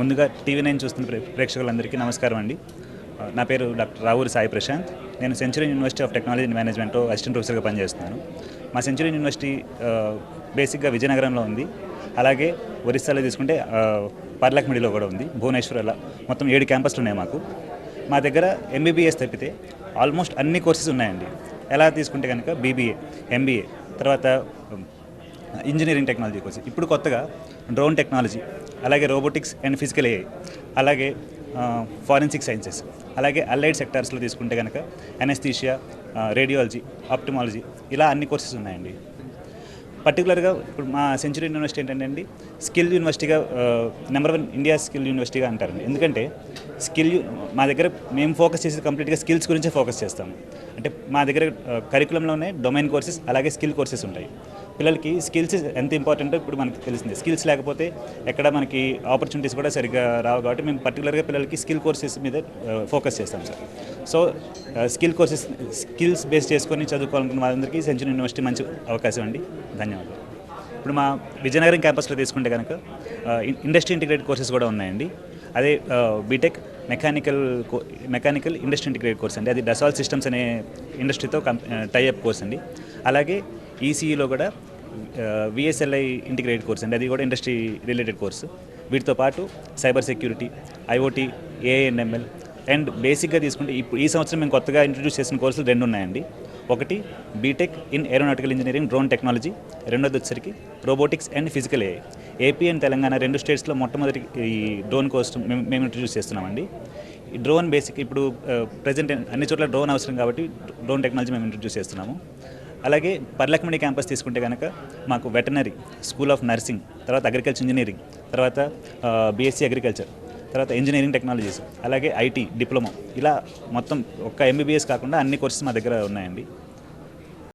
ముందుగా టీవీ9 చూస్తున్న ప్రేక్షకులందరికీ నమస్కారం అండి. నా పేరు డాక్టర్ రావూరి సాయి ప్రశాంత్. నేను సెంచూరీ యూనివర్సిటీ ఆఫ్ టెక్నాలజీ అండ్ మేనేజ్మెంట్లో అసిస్టెంట్ ప్రొఫెసర్గా పనిచేస్తున్నాను. మా సెంచూరీ యూనివర్సిటీ బేసిక్గా విజయనగరంలో ఉంది. అలాగే ఒరిస్సాలో తీసుకుంటే పర్లాక్మిడిలో కూడా ఉంది, భువనేశ్వర్. అలా మొత్తం 7 క్యాంపస్లు ఉన్నాయి మాకు. మా దగ్గర ఎంబీబీఎస్ తప్పితే ఆల్మోస్ట్ అన్ని కోర్సెస్ ఉన్నాయండి. ఎలా తీసుకుంటే కనుక బీబీఏ, ఎంబీఏ, తర్వాత ఇంజనీరింగ్ టెక్నాలజీ కోర్స్, ఇప్పుడు కొత్తగా డ్రోన్ టెక్నాలజీ, అలాగే రోబోటిక్స్ అండ్ ఫిజికల్ ఏఐ, అలాగే ఫారెన్సిక్ సైన్సెస్, అలాగే అలైడ్ సెక్టార్స్లో తీసుకుంటే కనుక అనెస్థీషియా, రేడియాలజీ, ఆప్టమాలజీ, ఇలా అన్ని కోర్సెస్ ఉన్నాయండి. పర్టికులర్గా ఇప్పుడు మా సెంచూరీ యూనివర్సిటీ ఏంటంటే స్కిల్ యూనివర్సిటీగా నెంబర్ 1 ఇండియా స్కిల్ యూనివర్సిటీగా అంటారండి. ఎందుకంటే మా దగ్గర మేము ఫోకస్ చేసేది కంప్లీట్గా స్కిల్స్ గురించే ఫోకస్ చేస్తాము. అంటే మా దగ్గర కరికులంలోనే డొమైన్ కోర్సెస్ అలాగే స్కిల్ కోర్సెస్ ఉంటాయి. పిల్లలకి స్కిల్స్ ఎంత ఇంపార్టెంటో ఇప్పుడు మనకు తెలిసింది. స్కిల్స్ లేకపోతే ఎక్కడ మనకి ఆపర్చునిటీస్ కూడా సరిగ్గా రావు. కాబట్టి మేము పర్టికులర్గా పిల్లలకి స్కిల్ కోర్సెస్ మీద ఫోకస్ చేస్తాం సార్. సో స్కిల్స్ బేస్ చేసుకొని చదువుకోవాలనుకున్న వాళ్ళందరికీ సెంచూరీ యూనివర్సిటీ మంచి అవకాశం అండి. ధన్యవాదాలు. ఇప్పుడు మా విజయనగరం క్యాంపస్లో తీసుకుంటే కనుక ఇండస్ట్రీ ఇంటిగ్రేటెడ్ కోర్సెస్ కూడా ఉన్నాయండి. అదే B Tech mechanical industry integrated course అండి. అది డసాల్ట్ సిస్టమ్స్ అనే ఇండస్ట్రీతో టైఅప్ కోర్స్ అండి. అలాగే ఈసీఈలో కూడా విఎస్ఎల్ఐ ఇంటిగ్రేటెడ్ కోర్స్ అండి. అది కూడా ఇండస్ట్రీ రిలేటెడ్ కోర్సు. వీటితో పాటు సైబర్ సెక్యూరిటీ, ఐఓటీ, ఏఐఎన్ఎంఎల్ అండ్ బేసిక్గా తీసుకుంటే ఇప్పుడు ఈ సంవత్సరం మేము కొత్తగా ఇంట్రడ్యూస్ చేసిన కోర్సులు 2 ఉన్నాయండి. ఒకటి B Tech in aeronautical engineering drone technology, రెండోది వచ్చేసరికి robotics and physical AI. AP and Telangana 2 స్టేట్స్లో మొట్టమొదటి ఈ డ్రోన్ కోర్స్ మేము ఇంట్రడ్యూస్ చేస్తున్నామండి. ఈ డ్రోన్ బేసిక్ ఇప్పుడు ప్రజెంట్ అన్ని చోట్ల డ్రోన్ అవసరం కాబట్టి డ్రోన్ టెక్నాలజీ మేము ఇంట్రడ్యూస్ చేస్తున్నాము. అలాగే పర్లాక్మిడి క్యాంపస్ తీసుకుంటే కనుక మాకు వెటనరీ, స్కూల్ ఆఫ్ నర్సింగ్, తర్వాత అగ్రికల్చర్ ఇంజనీరింగ్, తర్వాత బీఎస్సీ అగ్రికల్చర్, తర్వాత ఇంజనీరింగ్ టెక్నాలజీస్, అలాగే ఐటీ డిప్లొమా, ఇలా మొత్తం ఒక్క ఎంబీబీఎస్ కాకుండా అన్ని కోర్సెస్ మా దగ్గర ఉన్నాయండి.